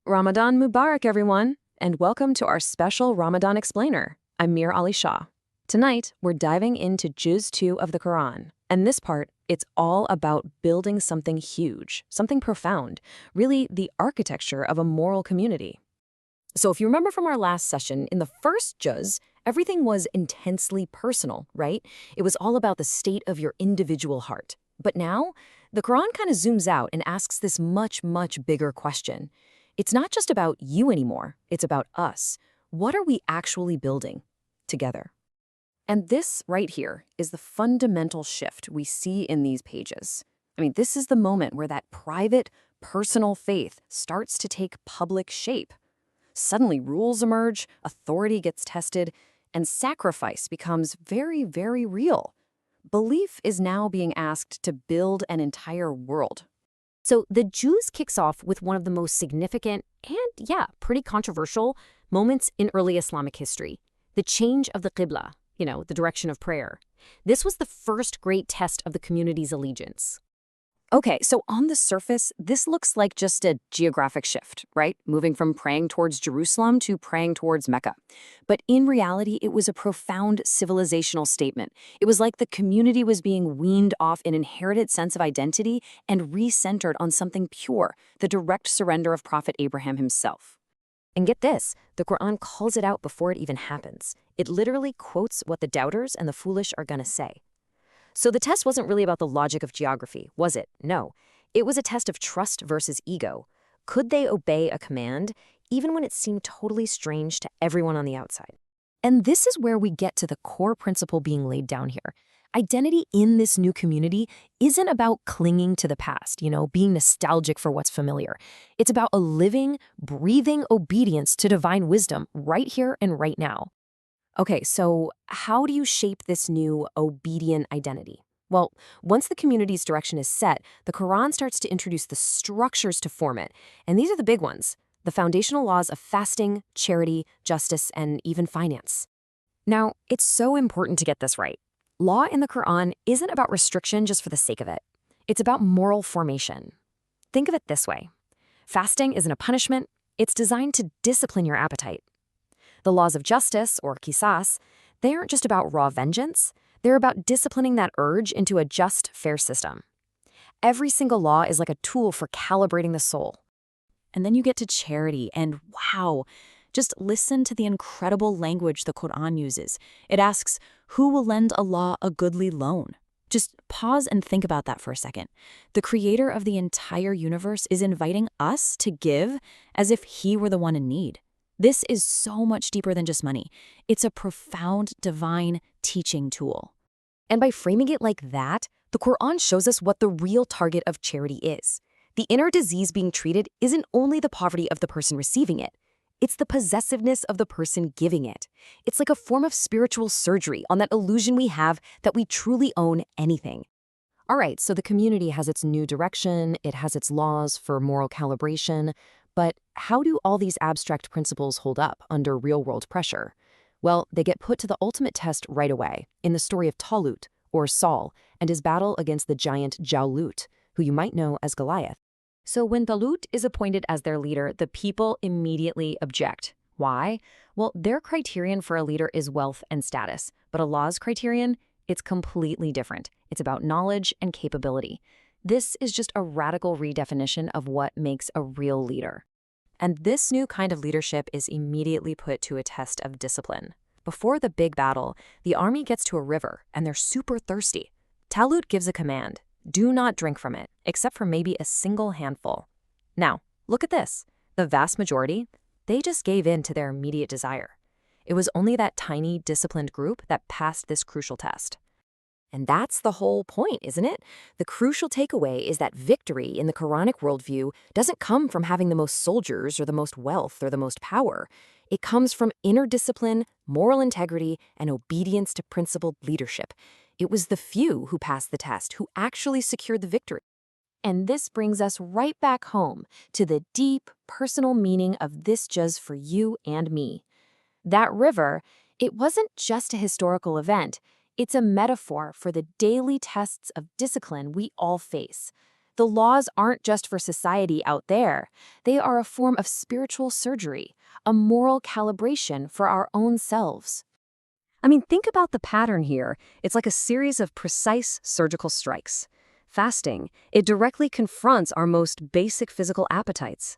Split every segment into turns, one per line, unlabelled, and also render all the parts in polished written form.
Ramadan Mubarak, everyone, and welcome to our special Ramadan Explainer. I'm Mir Ali Shah. Tonight, we're diving into Juzz 2 of the Qur'an. And this part, it's all about building something huge, something profound, really the architecture of a moral community. So if you remember from our last session, in the first Juzz, everything was intensely personal, right? It was all about the state of your individual heart. But now, the Qur'an kind of zooms out and asks this much, much bigger question. It's not just about you anymore, it's about us. What are we actually building together? And this right here is the fundamental shift we see in these pages. I mean, this is the moment where that private, personal faith starts to take public shape. Suddenly rules emerge, authority gets tested, and sacrifice becomes very, very real. Belief is now being asked to build an entire world.
So the Juzz kicks off with one of the most significant and, pretty controversial moments in early Islamic history, the change of the Qibla, the direction of prayer. This was the first great test of the community's allegiance.
Okay, so on the surface, this looks like just a geographic shift, right? Moving from praying towards Jerusalem to praying towards Mecca. But in reality, it was a profound civilizational statement. It was like the community was being weaned off an inherited sense of identity and recentered on something pure, the direct surrender of Prophet Abraham himself.
And get this, the Qur'an calls it out before it even happens. It literally quotes what the doubters and the foolish are going to say. So the test wasn't really about the logic of geography, was it? No. It was a test of trust versus ego. Could they obey a command, even when it seemed totally strange to everyone on the outside? And this is where we get to the core principle being laid down here. Identity in this new community isn't about clinging to the past, being nostalgic for what's familiar. It's about a living, breathing obedience to divine wisdom right here and right now. Okay, so how do you shape this new obedient identity? Well, once the community's direction is set, the Qur'an starts to introduce the structures to form it. And these are the big ones, the foundational laws of fasting, charity, justice, and even finance. Now, it's so important to get this right. Law in the Qur'an isn't about restriction just for the sake of it. It's about moral formation. Think of it this way. Fasting isn't a punishment. It's designed to discipline your appetite. The laws of justice, or qisas, they aren't just about raw vengeance. They're about disciplining that urge into a just, fair system. Every single law is like a tool for calibrating the soul.
And then you get to charity, and wow, just listen to the incredible language the Qur'an uses. It asks, who will lend Allah a goodly loan? Just pause and think about that for a second. The creator of the entire universe is inviting us to give as if he were the one in need. This is so much deeper than just money. It's a profound divine teaching tool.
And by framing it like that, the Qur'an shows us what the real target of charity is. The inner disease being treated isn't only the poverty of the person receiving it. It's the possessiveness of the person giving it. It's like a form of spiritual surgery on that illusion we have that we truly own anything. All right, so the community has its new direction, it has its laws for moral calibration, but how do all these abstract principles hold up under real-world pressure? Well, they get put to the ultimate test right away in the story of Talut, or Saul, and his battle against the giant Jalut, who you might know as Goliath. So when Talut is appointed as their leader, the people immediately object. Why? Well, their criterion for a leader is wealth and status, but Allah's criterion, it's completely different. It's about knowledge and capability. This is just a radical redefinition of what makes a real leader. And this new kind of leadership is immediately put to a test of discipline. Before the big battle, the army gets to a river, and they're super thirsty. Talut gives a command. Do not drink from it, except for maybe a single handful. Now, look at this. The vast majority, they just gave in to their immediate desire. It was only that tiny, disciplined group that passed this crucial test. And that's the whole point, isn't it? The crucial takeaway is that victory in the Quranic worldview doesn't come from having the most soldiers or the most wealth or the most power. It comes from inner discipline, moral integrity, and obedience to principled leadership. It was the few who passed the test, who actually secured the victory. And this brings us right back home to the deep, personal meaning of this Juzz for you and me. That river, it wasn't just a historical event. It's a metaphor for the daily tests of discipline we all face.
The laws aren't just for society out there. They are a form of spiritual surgery, a moral calibration for our own selves.
I mean, think about the pattern here. It's like a series of precise surgical strikes. Fasting, it directly confronts our most basic physical appetites.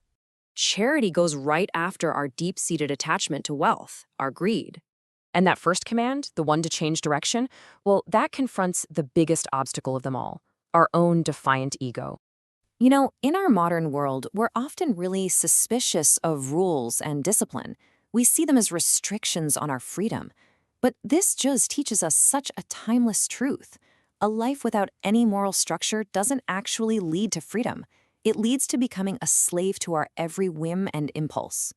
Charity goes right after our deep-seated attachment to wealth, our greed. And that first command, the one to change direction, well, that confronts the biggest obstacle of them all, our own defiant ego. You know, in our modern world, we're often really suspicious of rules and discipline. We see them as restrictions on our freedom. But this Juzz teaches us such a timeless truth. A life without any moral structure doesn't actually lead to freedom. It leads to becoming a slave to our every whim and impulse.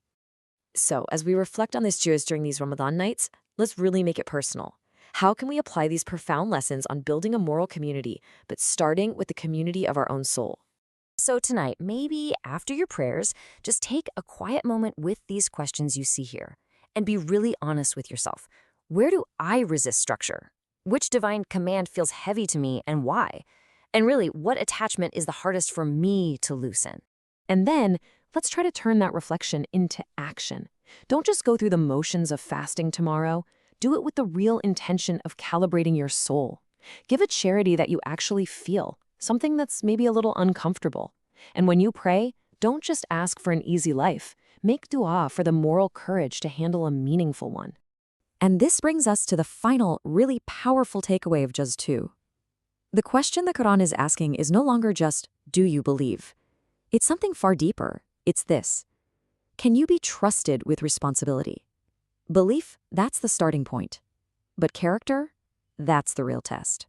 So, as we reflect on this Juzz during these Ramadan nights, let's really make it personal. How can we apply these profound lessons on building a moral community, but starting with the community of our own soul? So tonight, maybe after your prayers, just take a quiet moment with these questions you see here and be really honest with yourself. Where do I resist structure? Which divine command feels heavy to me and why? And really, what attachment is the hardest for me to loosen? And then, let's try to turn that reflection into action. Don't just go through the motions of fasting tomorrow. Do it with the real intention of calibrating your soul. Give a charity that you actually feel, something that's maybe a little uncomfortable. And when you pray, don't just ask for an easy life. Make dua for the moral courage to handle a meaningful one. And this brings us to the final, really powerful takeaway of Juzz 2. The question the Quran is asking is no longer just, do you believe? It's something far deeper. It's this. Can you be trusted with responsibility? Belief, that's the starting point. But character, that's the real test.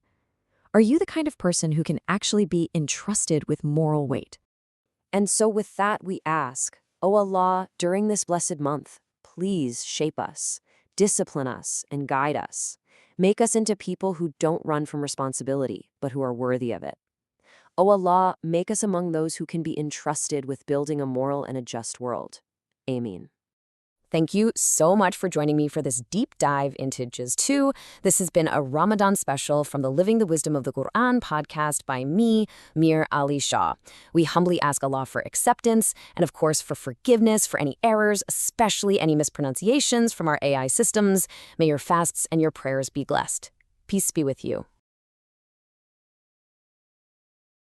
Are you the kind of person who can actually be entrusted with moral weight? And so with that we ask, O Allah, during this blessed month, please shape us, discipline us, and guide us. Make us into people who don't run from responsibility, but who are worthy of it. O Allah, make us among those who can be entrusted with building a moral and a just world. Ameen. Thank you so much for joining me for this deep dive into Juzz 2. This has been a Ramadan special from the Living the Wisdom of the Qur'an podcast by me, Mir Ali Shah. We humbly ask Allah for acceptance and, of course, for forgiveness for any errors, especially any mispronunciations from our AI systems. May your fasts and your prayers be blessed. Peace be with you.